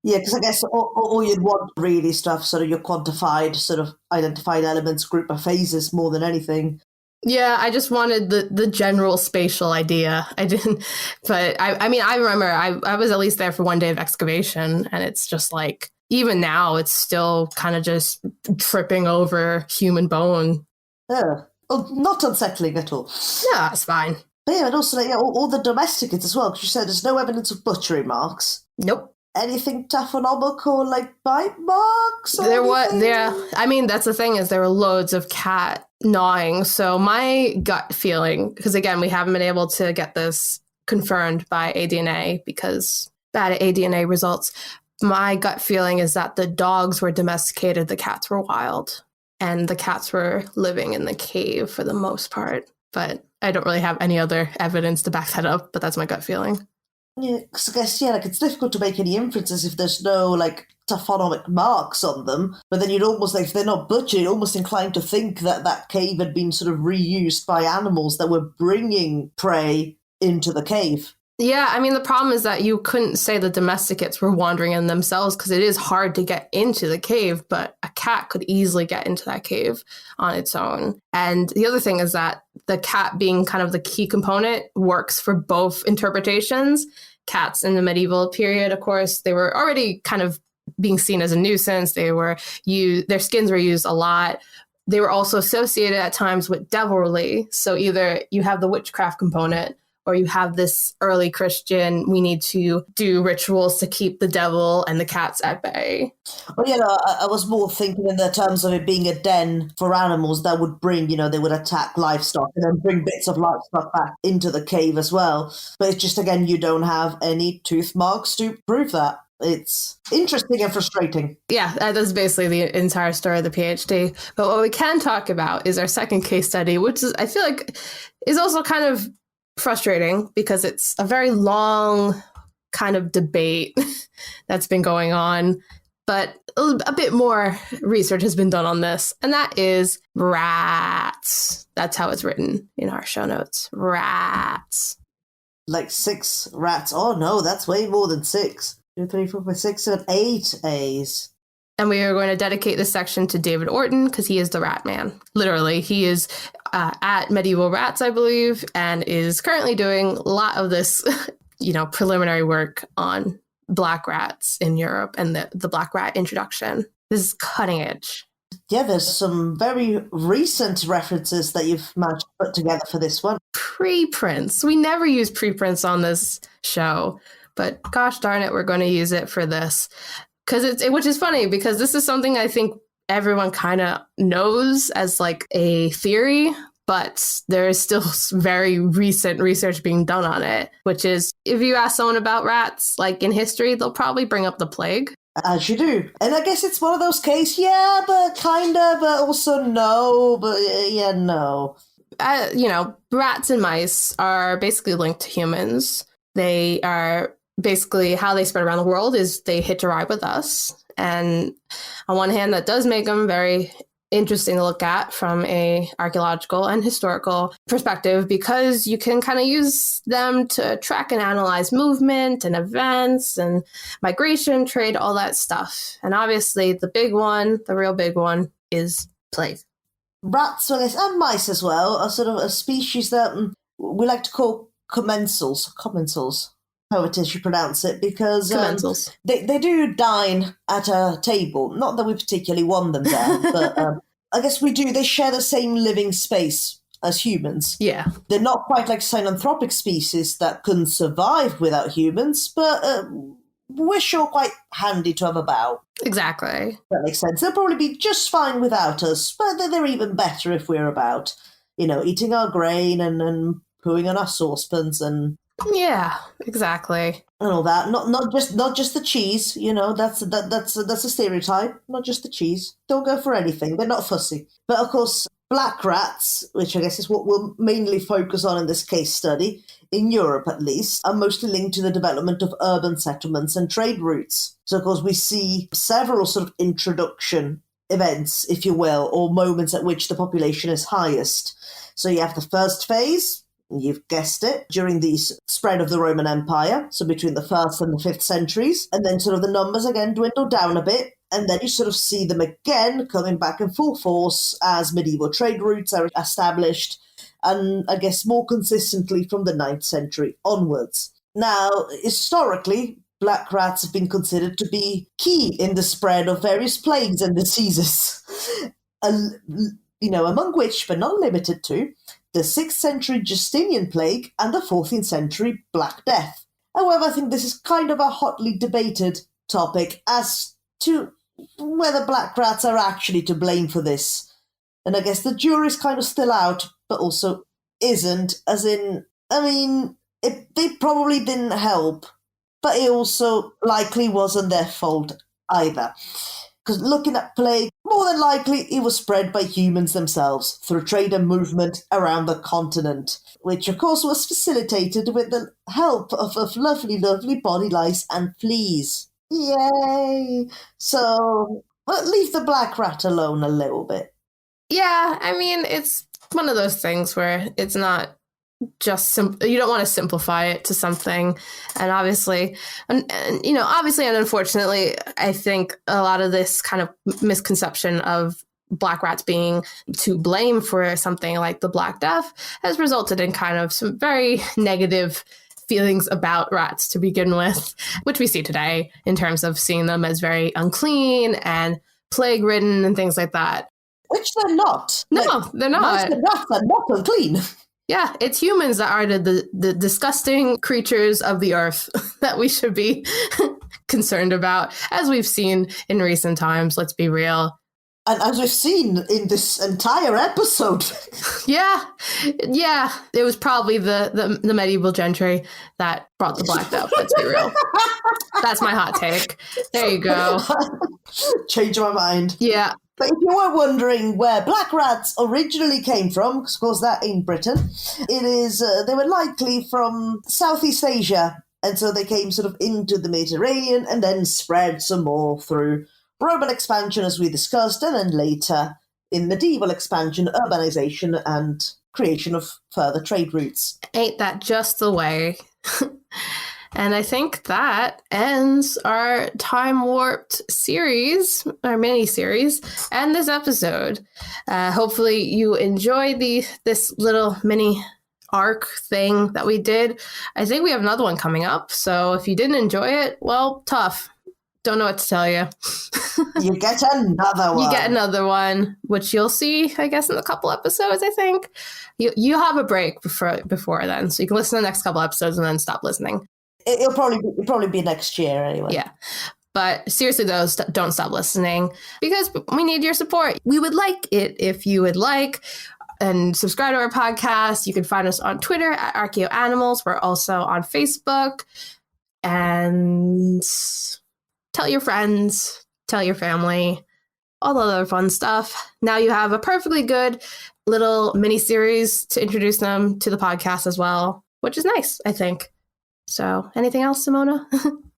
Yeah, because I guess all you'd want really stuff, sort of your quantified, sort of identified elements, group of phases more than anything. Yeah, I just wanted the general spatial idea. I didn't, but I mean, I remember I was at least there for one day of excavation, and it's just like, even now, it's still kind of just tripping over human bone. Yeah. Well, not unsettling at all. Yeah, it's fine. But yeah, and also like, all the domesticates as well, because you said there's no evidence of butchery marks. Nope. Anything taphonomical, like bite marks? I mean, that's the thing, is there were loads of cat gnawing. So my gut feeling, because again, we haven't been able to get this confirmed by aDNA because bad aDNA results. My gut feeling is that the dogs were domesticated, the cats were wild. and the cats were living in the cave for the most part. But I don't really have any other evidence to back that up, but that's my gut feeling. Yeah, 'cause I guess, like, it's difficult to make any inferences if there's no, like, taphonomic marks on them. But then you'd almost, like, if they're not butchered, you're almost inclined to think that that cave had been sort of reused by animals that were bringing prey into the cave. Yeah, I mean, the problem is that you couldn't say the domesticates were wandering in themselves because it is hard to get into the cave, but a cat could easily get into that cave on its own. And the other thing is that the cat being kind of the key component works for both interpretations. Cats in the medieval period, of course, they were already kind of being seen as a nuisance. Their skins were used a lot. They were also associated at times with devilry. So either you have the witchcraft component, or you have this early Christian, we need to do rituals to keep the devil and the cats at bay. Well, I was more thinking in the terms of it being a den for animals that would bring, they would attack livestock and then bring bits of livestock back into the cave as well. But it's just, again, you don't have any tooth marks to prove that. It's interesting and frustrating. Yeah, that's basically the entire story of the PhD. But what we can talk about is our second case study, which is, I feel like, is also kind of frustrating because it's a very long kind of debate that's been going on, but a bit more research has been done on this, and that is rats. That's how it's written in our show notes. Rats. Like 6 rats. Oh no, that's way more than 6. 2, 3, 4, 5, 6, 7, 8 A's. And we are going to dedicate this section to David Orton because he is the rat man. Literally, he is at Medieval Rats, I believe, and is currently doing a lot of this, preliminary work on black rats in Europe and the black rat introduction. This is cutting edge. Yeah, there's some very recent references that you've managed to put together for this one. Preprints. We never use preprints on this show, but gosh darn it, we're going to use it for this. Which is funny because this is something I think everyone kind of knows as like a theory, but there is still very recent research being done on it, which is if you ask someone about rats, like in history, they'll probably bring up the plague. As you do. And I guess it's one of those cases, yeah, but kind of, but also no, but yeah, no. Rats and mice are basically linked to humans. They are basically how they spread around the world is they hitch a ride with us. And on one hand, that does make them very interesting to look at from a archaeological and historical perspective because you can kind of use them to track and analyze movement and events and migration, trade, all that stuff. And obviously the big one, the real big one, is plague. Rats, I guess, and mice as well, are sort of a species that we like to call commensals, how it is you pronounce it, because they do dine at a table. Not that we particularly want them there, but I guess we do. They share the same living space as humans. Yeah. They're not quite like synanthropic species that couldn't survive without humans, but we're sure quite handy to have about. Exactly. That makes sense. They'll probably be just fine without us, but they're even better if we're about, eating our grain and pooing on our saucepans and... Yeah, exactly. And all that. Not just the cheese, that's a stereotype. Not just the cheese. Don't go for anything. They're not fussy. But of course, black rats, which I guess is what we'll mainly focus on in this case study, in Europe at least, are mostly linked to the development of urban settlements and trade routes. So of course we see several sort of introduction events, if you will, or moments at which the population is highest. So you have the first phase. You've guessed it, during the spread of the Roman Empire, so between the 1st and the 5th centuries, and then sort of the numbers again dwindle down a bit, and then you sort of see them again coming back in full force as medieval trade routes are established, and I guess more consistently from the 9th century onwards. Now, historically, black rats have been considered to be key in the spread of various plagues and diseases, among which, but not limited to, the 6th century Justinian plague and the 14th century Black Death. However, I think this is kind of a hotly debated topic as to whether black rats are actually to blame for this. And I guess the jury's kind of still out, but also isn't, as in, they probably didn't help, but it also likely wasn't their fault either. Because looking at plague, More than likely, it was spread by humans themselves through trade and movement around the continent, which of course was facilitated with the help of lovely, lovely body lice and fleas. Yay! So, leave the black rat alone a little bit. Yeah, I mean, it's one of those things where it's not just you don't want to simplify it to something. And obviously, and unfortunately, I think a lot of this kind of misconception of black rats being to blame for something like the Black Death has resulted in kind of some very negative feelings about rats to begin with, which we see today in terms of seeing them as very unclean and plague-ridden and things like that. Which they're not. No, they're not. Most of the rats are not unclean. Yeah, it's humans that are the disgusting creatures of the earth that we should be concerned about, as we've seen in recent times, let's be real. And as we've seen in this entire episode. Yeah, it was probably the medieval gentry that brought the Black Death, let's be real. That's my hot take. There you go. Change my mind. Yeah. But if you were wondering where black rats originally came from, because of course that ain't Britain, it is they were likely from Southeast Asia, and so they came sort of into the Mediterranean and then spread some more through Roman expansion, as we discussed, and then later in medieval expansion, urbanization, and creation of further trade routes. Ain't that just the way? And I think that ends our Time Warped series, our mini-series, and this episode. Hopefully you enjoyed this little mini arc thing that we did. I think we have another one coming up, so if you didn't enjoy it, well, tough. Don't know what to tell you. You get another one. You get another one, which you'll see, I guess, in a couple episodes, I think. You have a break before then, so you can listen to the next couple episodes and then stop listening. It'll probably be next year anyway. Yeah. But seriously, though, don't stop listening because we need your support. We would like it if you would like and subscribe to our podcast. You can find us on Twitter at Archaeoanimals. We're also on Facebook. And tell your friends, tell your family, all the other fun stuff. Now you have a perfectly good little mini-series to introduce them to the podcast as well, which is nice, I think. So, anything else, Simona?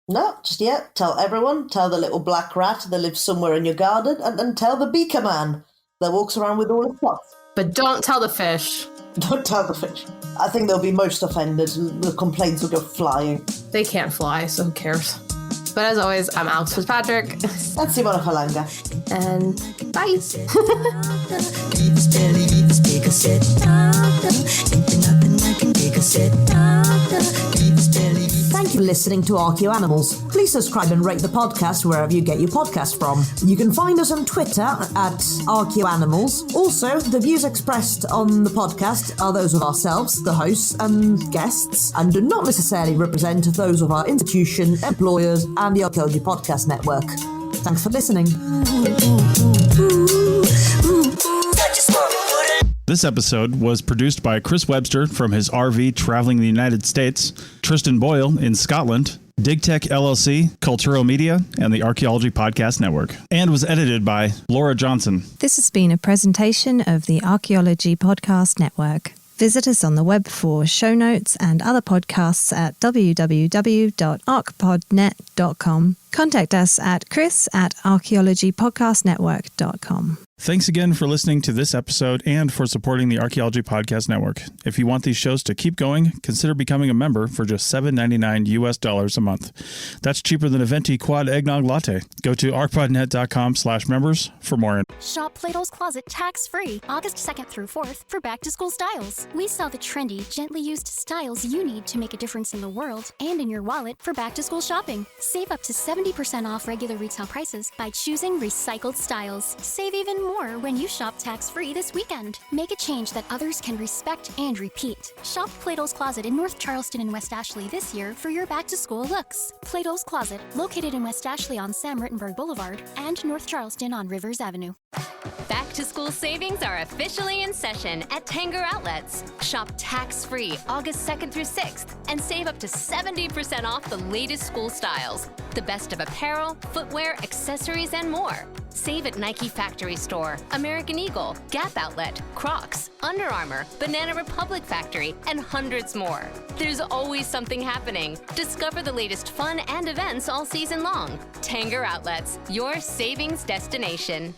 No, just yet. Tell everyone. Tell the little black rat that lives somewhere in your garden, and tell the Beaker man that walks around with all his stuff. But don't tell the fish. Don't tell the fish. I think they'll be most offended. The complaints will go flying. They can't fly, so who cares? But as always, I'm Alex Fitzpatrick. That's Simona Falanga. And bye. Thank you for listening to Archaeoanimals. Please subscribe and rate the podcast wherever you get your podcast from. You can find us on Twitter at Archaeoanimals. Also, the views expressed on the podcast are those of ourselves, the hosts and guests, and do not necessarily represent those of our institution, employers, and the Archaeology Podcast Network. Thanks for listening. This episode was produced by Chris Webster from his RV traveling the United States, Tristan Boyle in Scotland, DigTech LLC, Cultural Media, and the Archaeology Podcast Network, and was edited by Laura Johnson. This has been a presentation of the Archaeology Podcast Network. Visit us on the web for show notes and other podcasts at www.archpodnet.com. Contact us at chris@archaeologypodcastnetwork.com. Thanks again for listening to this episode and for supporting the Archaeology Podcast Network. If you want these shows to keep going, consider becoming a member for just $7.99 US a month. That's cheaper than a venti quad eggnog latte. Go to archpodnet.com/members for more. Shop Plato's Closet tax-free August 2nd through 4th for back-to-school styles. We sell the trendy, gently used styles you need to make a difference in the world and in your wallet for back-to-school shopping. Save up to 70% off regular retail prices by choosing recycled styles. Save even more when you shop tax-free this weekend. Make a change that others can respect and repeat. Shop Plato's Closet in North Charleston and West Ashley this year for your back-to-school looks. Plato's Closet, located in West Ashley on Sam Rittenberg Boulevard and North Charleston on Rivers Avenue. Back to school savings are officially in session at Tanger Outlets. Shop tax-free August 2nd through 6th and save up to 70% off the latest school styles. The best of apparel, footwear, accessories, and more. Save at Nike Factory Store, American Eagle, Gap Outlet, Crocs, Under Armour, Banana Republic Factory, and hundreds more. There's always something happening. Discover the latest fun and events all season long. Tanger Outlets, your savings destination.